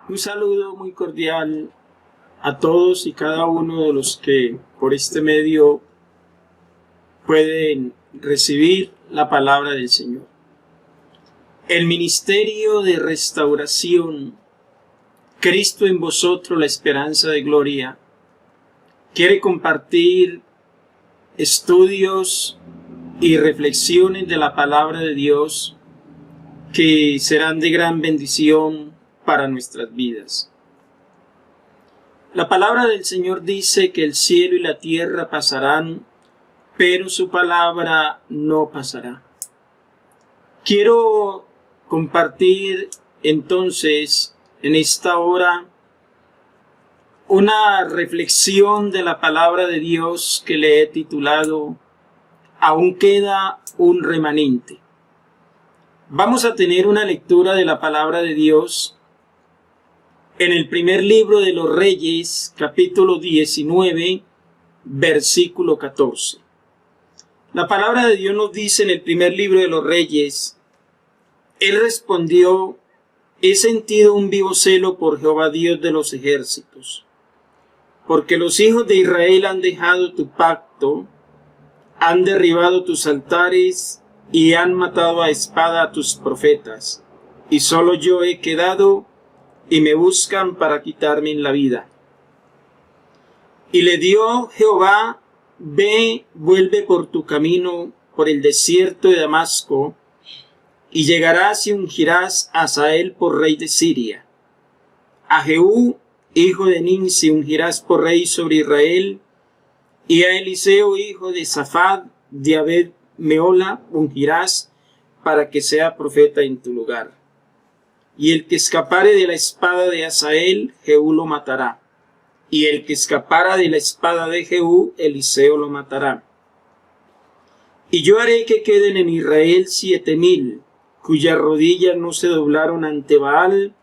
Un saludo muy cordial a todos y cada uno de los que por este medio pueden recibir la palabra del Señor. El ministerio de restauración, Cristo en vosotros, la esperanza de gloria, quiere compartir estudios y reflexiones de la palabra de Dios que serán de gran bendición para nuestras vidas. La palabra del Señor dice que el cielo y la tierra pasarán, pero su palabra no pasará. Quiero compartir entonces en esta hora una reflexión de la palabra de Dios que le he titulado Aún queda un remanente. Vamos a tener una lectura de la palabra de Dios en el primer libro de los Reyes, capítulo 19, versículo 14. La palabra de Dios nos dice en el primer libro de los Reyes: Él respondió: he sentido un vivo celo por Jehová Dios de los ejércitos, porque los hijos de Israel han dejado tu pacto, han derribado tus altares y han matado a espada a tus profetas, y solo yo he quedado, y me buscan para quitarme la vida. Y le dio Jehová: ve, vuelve por tu camino por el desierto de Damasco, y llegarás y ungirás a Hazael por rey de Siria. A Jehú, hijo de Nimsi, ungirás por rey sobre Israel, y a Eliseo, hijo de Safat, de Abed Meola, ungirás para que sea profeta en tu lugar. Y el que escapare de la espada de Hazael, Jehú lo matará. Y el que escapara de la espada de Jehú, Eliseo lo matará. Y yo haré que queden en Israel 7,000, cuyas rodillas no se doblaron ante Baal,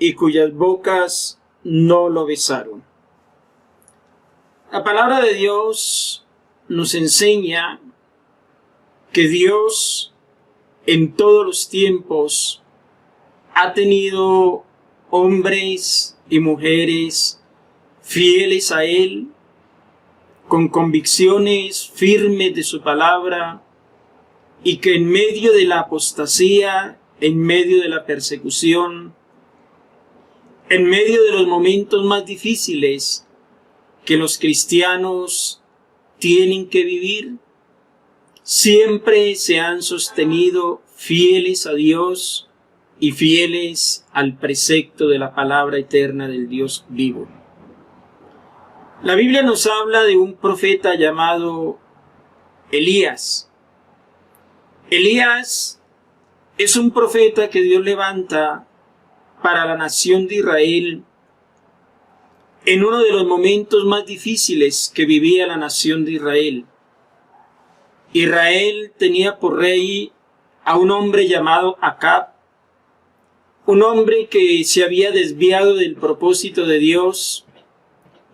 y cuyas bocas no lo besaron. La palabra de Dios nos enseña que Dios en todos los tiempos ha tenido hombres y mujeres fieles a Él, con convicciones firmes de su palabra, y que en medio de la apostasía, en medio de la persecución, en medio de los momentos más difíciles que los cristianos tienen que vivir, siempre se han sostenido fieles a Dios y fieles al precepto de la palabra eterna del Dios vivo. La Biblia nos habla de un profeta llamado Elías. Elías es un profeta que Dios levanta para la nación de Israel en uno de los momentos más difíciles que vivía la nación de Israel. Israel tenía por rey a un hombre llamado Acab, un hombre que se había desviado del propósito de Dios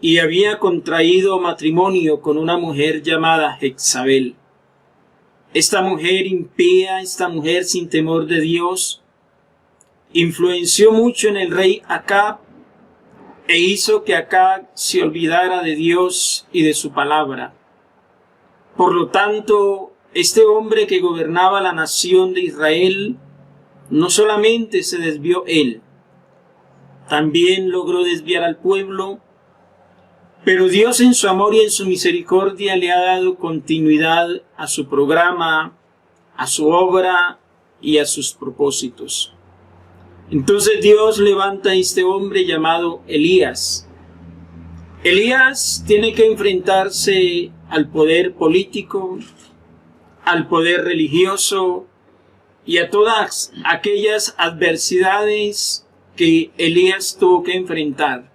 y había contraído matrimonio con una mujer llamada Jezabel. Esta mujer impía, esta mujer sin temor de Dios, influenció mucho en el rey Acab e hizo que Acab se olvidara de Dios y de su palabra. Por lo tanto, este hombre que gobernaba la nación de Israel no solamente se desvió él, también logró desviar al pueblo, pero Dios en su amor y en su misericordia le ha dado continuidad a su programa, a su obra y a sus propósitos. Entonces Dios levanta a este hombre llamado Elías. Elías tiene que enfrentarse al poder político, al poder religioso y a todas aquellas adversidades que Elías tuvo que enfrentar.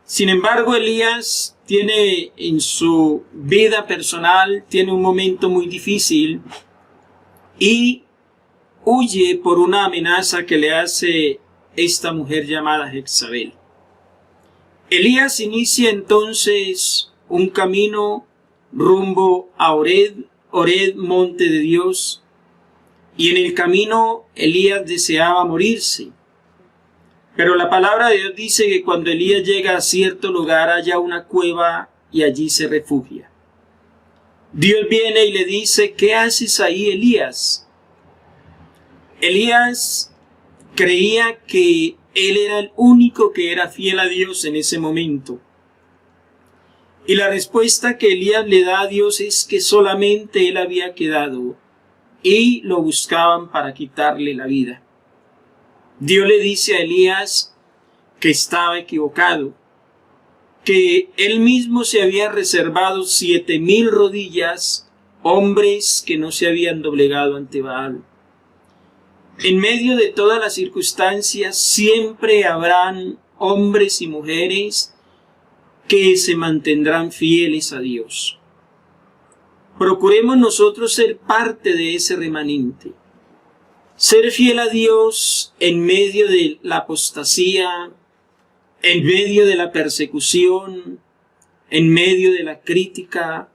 Sin embargo, Elías tiene en su vida personal, tiene un momento muy difícil y huye por una amenaza que le hace esta mujer llamada Jezabel. Elías inicia entonces un camino rumbo a Horeb, monte de Dios, y en el camino Elías deseaba morirse. Pero la palabra de Dios dice que cuando Elías llega a cierto lugar halla una cueva y allí se refugia. Dios viene y le dice: ¿qué haces ahí, Elías? Elías creía que él era el único que era fiel a Dios en ese momento. Y la respuesta que Elías le da a Dios es que solamente él había quedado y lo buscaban para quitarle la vida. Dios le dice a Elías que estaba equivocado, que él mismo se había reservado 7,000 rodillas, hombres que no se habían doblegado ante Baal. En medio de todas las circunstancias siempre habrán hombres y mujeres que se mantendrán fieles a Dios. Procuremos nosotros ser parte de ese remanente. Ser fiel a Dios en medio de la apostasía, en medio de la persecución, en medio de la crítica,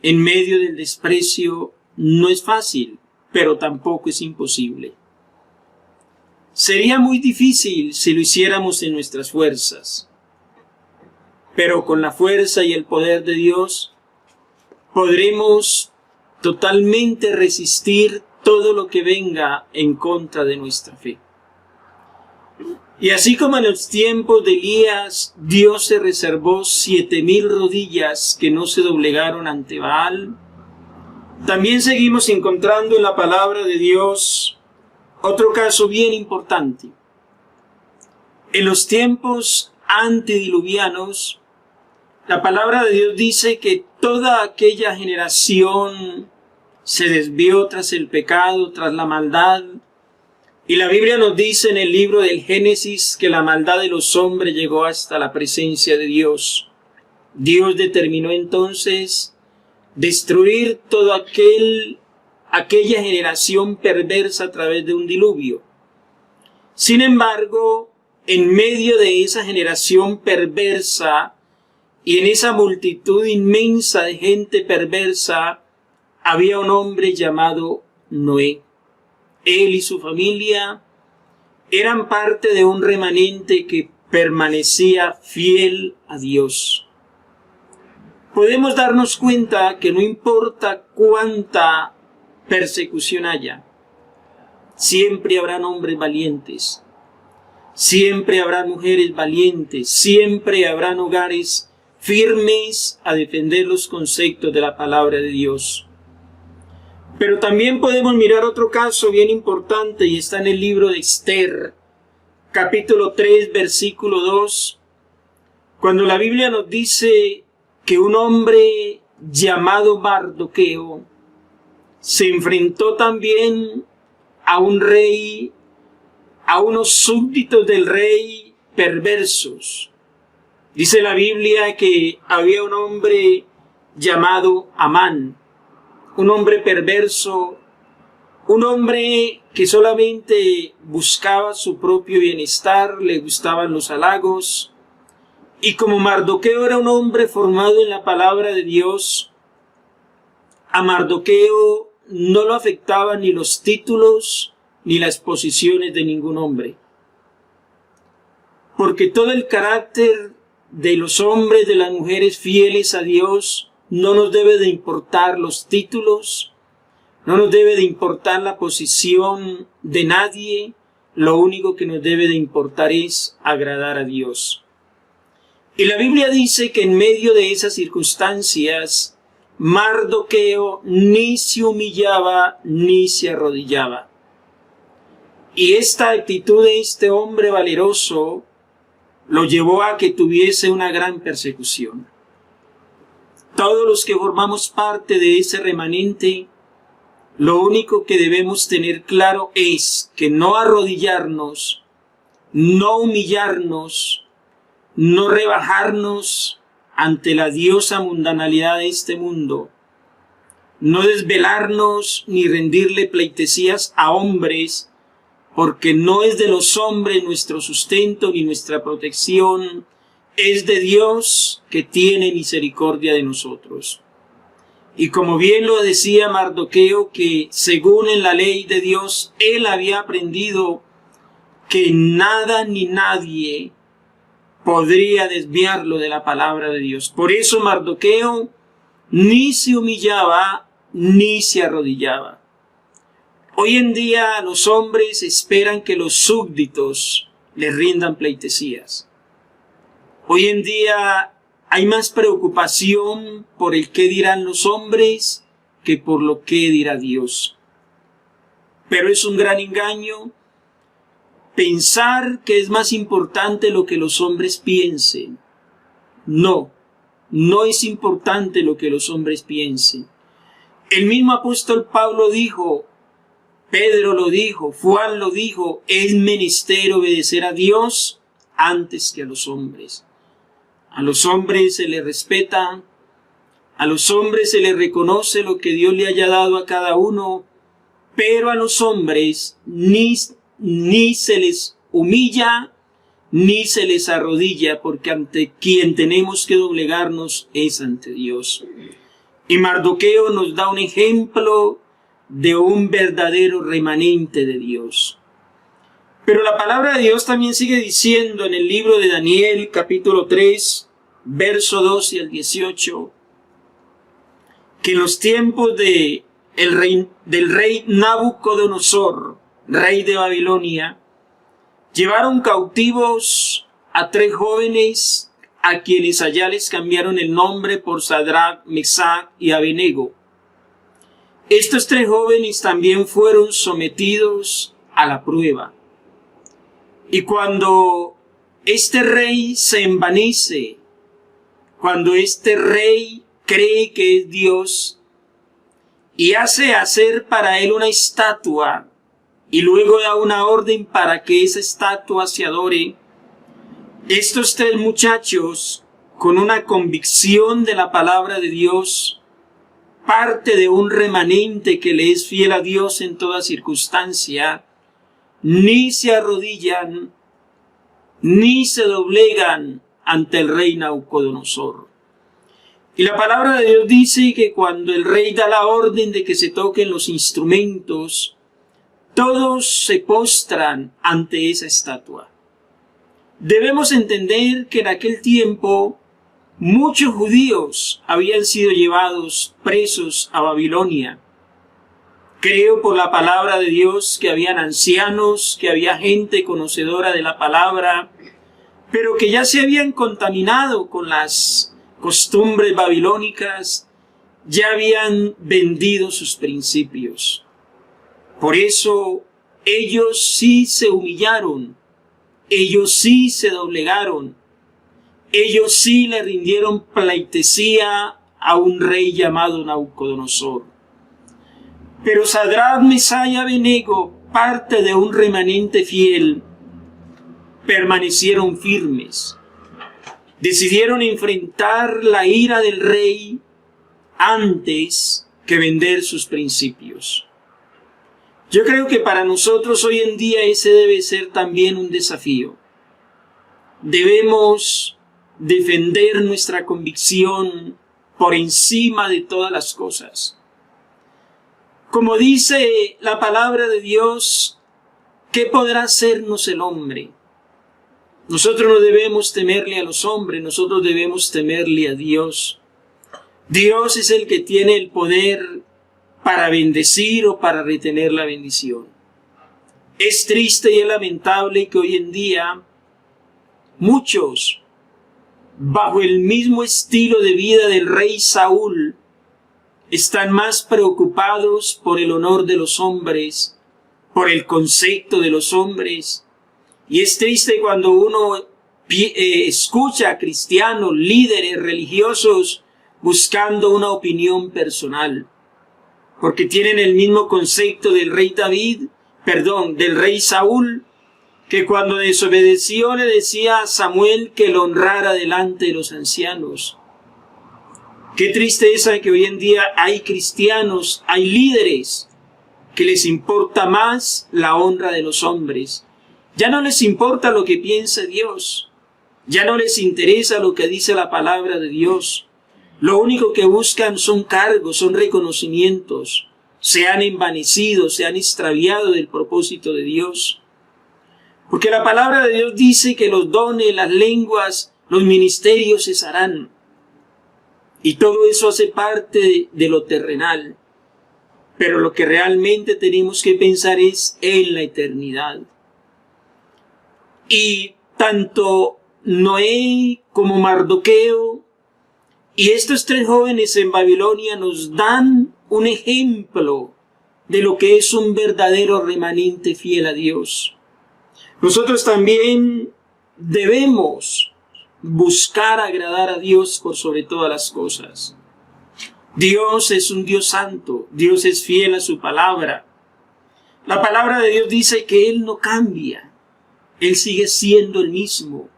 en medio del desprecio, no es fácil, pero tampoco es imposible. Sería muy difícil si lo hiciéramos en nuestras fuerzas, pero con la fuerza y el poder de Dios podremos totalmente resistir todo lo que venga en contra de nuestra fe. Y así como en los tiempos de Elías, Dios se reservó 7,000 rodillas que no se doblegaron ante Baal, también seguimos encontrando en la palabra de Dios otro caso bien importante. En los tiempos antediluvianos, la palabra de Dios dice que toda aquella generación se desvió tras el pecado, tras la maldad. Y la Biblia nos dice en el libro del Génesis que la maldad de los hombres llegó hasta la presencia de Dios. Dios determinó entonces destruir toda aquella generación perversa a través de un diluvio. Sin embargo, en medio de esa generación perversa y en esa multitud inmensa de gente perversa, había un hombre llamado Noé. Él y su familia eran parte de un remanente que permanecía fiel a Dios. Podemos darnos cuenta que no importa cuánta persecución haya, siempre habrán hombres valientes, siempre habrán mujeres valientes, siempre habrán hogares firmes a defender los conceptos de la palabra de Dios. Pero también podemos mirar otro caso bien importante y está en el libro de Esther, capítulo 3, versículo 2, cuando la Biblia nos dice que un hombre llamado Mardoqueo se enfrentó también a un rey, a unos súbditos del rey perversos. Dice la Biblia que había un hombre llamado Amán, un hombre perverso, un hombre que solamente buscaba su propio bienestar, le gustaban los halagos. Y como Mardoqueo era un hombre formado en la palabra de Dios, a Mardoqueo no lo afectaban ni los títulos ni las posiciones de ningún hombre. Porque todo el carácter de los hombres, de las mujeres fieles a Dios, no nos debe de importar los títulos, no nos debe de importar la posición de nadie, lo único que nos debe de importar es agradar a Dios. Y la Biblia dice que en medio de esas circunstancias, Mardoqueo ni se humillaba ni se arrodillaba. Y esta actitud de este hombre valeroso lo llevó a que tuviese una gran persecución. Todos los que formamos parte de ese remanente, lo único que debemos tener claro es que no arrodillarnos, no humillarnos, no rebajarnos ante la diosa mundanalidad de este mundo, no desvelarnos ni rendirle pleitesías a hombres, porque no es de los hombres nuestro sustento ni nuestra protección, es de Dios que tiene misericordia de nosotros. Y como bien lo decía Mardoqueo, que según en la ley de Dios, él había aprendido que nada ni nadie podría desviarlo de la palabra de Dios. Por eso Mardoqueo ni se humillaba ni se arrodillaba. Hoy en día los hombres esperan que los súbditos les rindan pleitesías. Hoy en día hay más preocupación por el qué dirán los hombres que por lo que dirá Dios. Pero es un gran engaño pensar que es más importante lo que los hombres piensen. No, no es importante lo que los hombres piensen. El mismo apóstol Pablo dijo, Pedro lo dijo, Juan lo dijo, es menester obedecer a Dios antes que a los hombres. A los hombres se les respeta, a los hombres se les reconoce lo que Dios le haya dado a cada uno, pero a los hombres ni se les humilla, ni se les arrodilla, porque ante quien tenemos que doblegarnos es ante Dios. Y Mardoqueo nos da un ejemplo de un verdadero remanente de Dios. Pero la palabra de Dios también sigue diciendo en el libro de Daniel, capítulo 3, verso 12 al 18, que en los tiempos del rey Nabucodonosor, rey de Babilonia, llevaron cautivos a 3 jóvenes a quienes allá les cambiaron el nombre por Sadrach, Mesach y Abednego. Estos 3 jóvenes también fueron sometidos a la prueba. Y cuando este rey se envanece, cuando este rey cree que es Dios y hace hacer para él una estatua y luego da una orden para que esa estatua se adore, estos 3 muchachos, con una convicción de la palabra de Dios, parte de un remanente que le es fiel a Dios en toda circunstancia, ni se arrodillan, ni se doblegan ante el rey Nabucodonosor. Y la palabra de Dios dice que cuando el rey da la orden de que se toquen los instrumentos, todos se postran ante esa estatua. Debemos entender que en aquel tiempo muchos judíos habían sido llevados presos a Babilonia. Creo por la palabra de Dios que habían ancianos, que había gente conocedora de la palabra, pero que ya se habían contaminado con las costumbres babilónicas, ya habían vendido sus principios. Por eso ellos sí se humillaron, ellos sí se doblegaron, ellos sí le rindieron pleitesía a un rey llamado Nabucodonosor. Pero Sadrach, Mesach y Abednego, parte de un remanente fiel, permanecieron firmes. Decidieron enfrentar la ira del rey antes que vender sus principios. Yo creo que para nosotros hoy en día ese debe ser también un desafío. Debemos defender nuestra convicción por encima de todas las cosas. Como dice la palabra de Dios, ¿qué podrá hacernos el hombre? Nosotros no debemos temerle a los hombres, nosotros debemos temerle a Dios. Dios es el que tiene el poder para bendecir o para retener la bendición. Es triste y es lamentable que hoy en día muchos, bajo el mismo estilo de vida del rey Saúl, están más preocupados por el honor de los hombres, por el concepto de los hombres. Y es triste cuando uno escucha a cristianos, líderes religiosos, buscando una opinión personal, porque tienen el mismo concepto del rey del rey Saúl, que cuando desobedeció le decía a Samuel que lo honrara delante de los ancianos. Qué tristeza que hoy en día hay cristianos, hay líderes que les importa más la honra de los hombres. Ya no les importa lo que piensa Dios, ya no les interesa lo que dice la palabra de Dios. Lo único que buscan son cargos, son reconocimientos. Se han envanecido, se han extraviado del propósito de Dios. Porque la palabra de Dios dice que los dones, las lenguas, los ministerios cesarán. Y todo eso hace parte de lo terrenal. Pero lo que realmente tenemos que pensar es en la eternidad. Y tanto Noé como Mardoqueo y estos tres jóvenes en Babilonia nos dan un ejemplo de lo que es un verdadero remanente fiel a Dios. Nosotros también debemos buscar agradar a Dios por sobre todas las cosas. Dios es un Dios santo, Dios es fiel a su palabra. La palabra de Dios dice que Él no cambia, Él sigue siendo el mismo.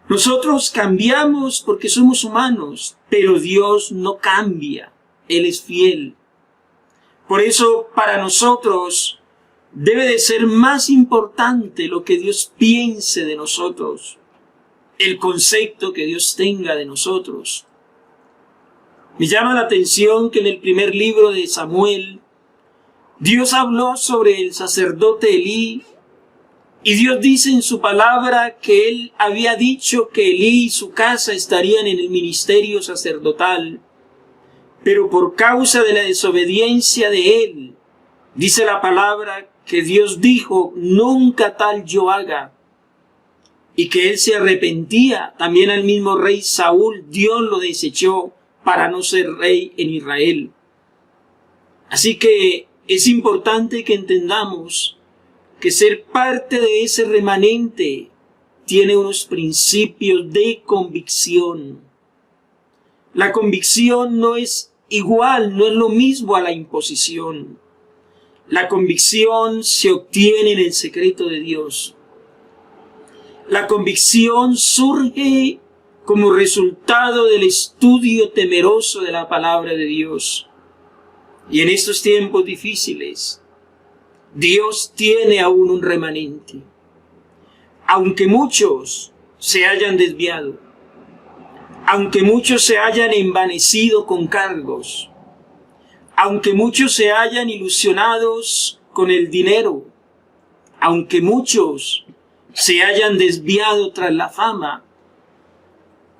Nosotros cambiamos porque somos humanos, pero Dios no cambia, Él es fiel. Por eso para nosotros debe de ser más importante lo que Dios piense de nosotros, el concepto que Dios tenga de nosotros. Me llama la atención que en el primer libro de Samuel, Dios habló sobre el sacerdote Elí, y Dios dice en su palabra que Él había dicho que Elí y su casa estarían en el ministerio sacerdotal, pero por causa de la desobediencia de él, dice la palabra que Dios dijo, nunca tal yo haga, y que él se arrepentía. También al mismo rey Saúl, Dios lo desechó para no ser rey en Israel. Así que es importante que entendamos que ser parte de ese remanente tiene unos principios de convicción. La convicción no es igual, no es lo mismo a la imposición. La convicción se obtiene en el secreto de Dios. La convicción surge como resultado del estudio temeroso de la palabra de Dios. Y en estos tiempos difíciles, Dios tiene aún un remanente. Aunque muchos se hayan desviado, aunque muchos se hayan envanecido con cargos, aunque muchos se hayan ilusionados con el dinero, aunque muchos se hayan desviado tras la fama,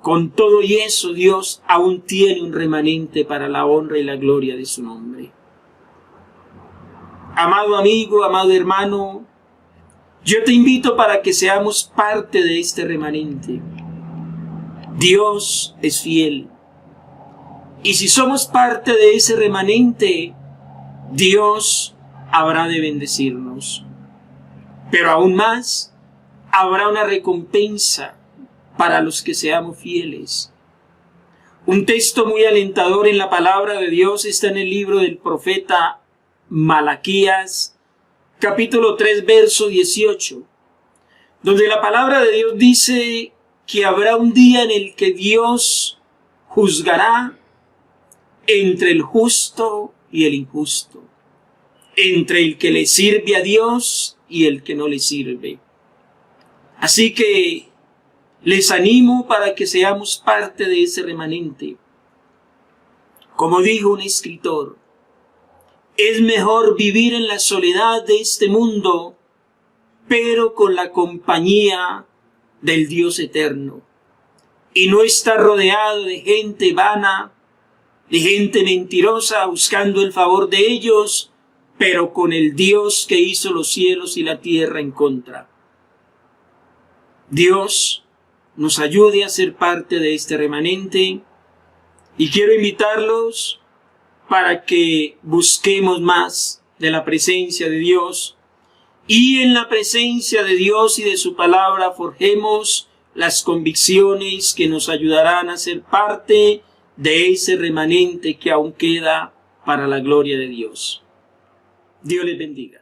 con todo y eso Dios aún tiene un remanente para la honra y la gloria de su nombre. Amado amigo, amado hermano, yo te invito para que seamos parte de este remanente. Dios es fiel. Y si somos parte de ese remanente, Dios habrá de bendecirnos. Pero aún más, habrá una recompensa para los que seamos fieles. Un texto muy alentador en la palabra de Dios está en el libro del profeta Malaquías, capítulo 3, verso 18, donde la palabra de Dios dice que habrá un día en el que Dios juzgará entre el justo y el injusto, entre el que le sirve a Dios y el que no le sirve. Así que les animo para que seamos parte de ese remanente. Como dijo un escritor, es mejor vivir en la soledad de este mundo, pero con la compañía del Dios eterno, y no estar rodeado de gente vana, de gente mentirosa buscando el favor de ellos, pero con el Dios que hizo los cielos y la tierra en contra. Dios nos ayude a ser parte de este remanente, y quiero invitarlos para que busquemos más de la presencia de Dios, y en la presencia de Dios y de su palabra forjemos las convicciones que nos ayudarán a ser parte de ese remanente que aún queda para la gloria de Dios. Dios les bendiga.